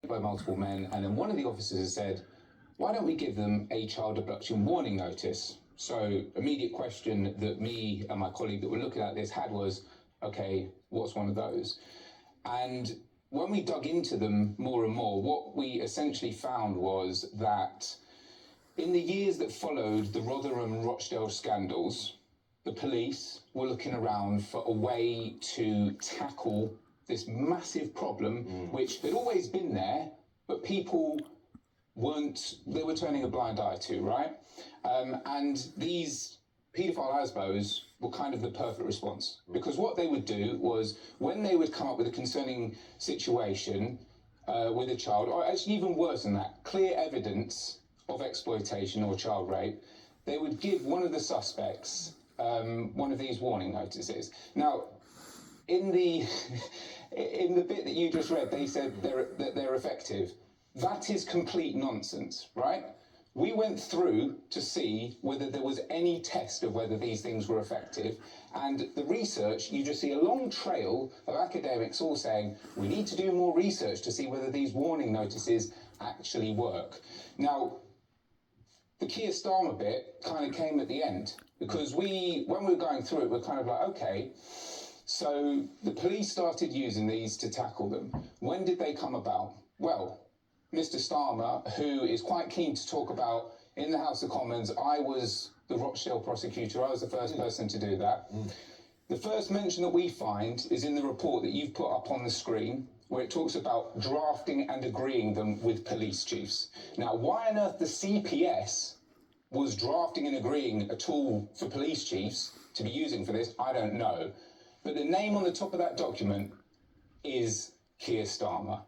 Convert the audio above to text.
by multiple men, and then one of the officers has said, why don't we give them a child abduction warning notice? So immediate question that me and my colleague that were looking at this had was, okay, what's one of those? And when we dug into them more and more, what we essentially found was that in the years that followed the Rotherham and Rochdale scandals, the police were looking around for a way to tackle this massive problem, which had always been there, but people they were turning a blind eye to, right? And these paedophile ASBOs were kind of the perfect response, because what they would do was, when they would come up with a concerning situation with a child, or actually even worse than that, clear evidence of exploitation or child rape, they would give one of the suspects one of these warning notices. Now, in the in the bit that you just read, they said that they're effective. That is complete nonsense, right? We went through to see whether there was any test of whether these things were effective, and the research, you just see a long trail of academics all saying, we need to do more research to see whether these warning notices actually work. Now, the Keir Starmer bit kind of came at the end, because when we were going through it, we're kind of like, okay, so the police started using these to tackle them. When did they come about? Well, Mr. Starmer, who is quite keen to talk about, in the House of Commons, I was the Rochdale prosecutor, I was the first person to do that. The first mention that we find is in the report that you've put up on the screen, where it talks about drafting and agreeing them with police chiefs. Now, why on earth the CPS was drafting and agreeing a tool for police chiefs to be using for this, I don't know. But the name on the top of that document is Keir Starmer.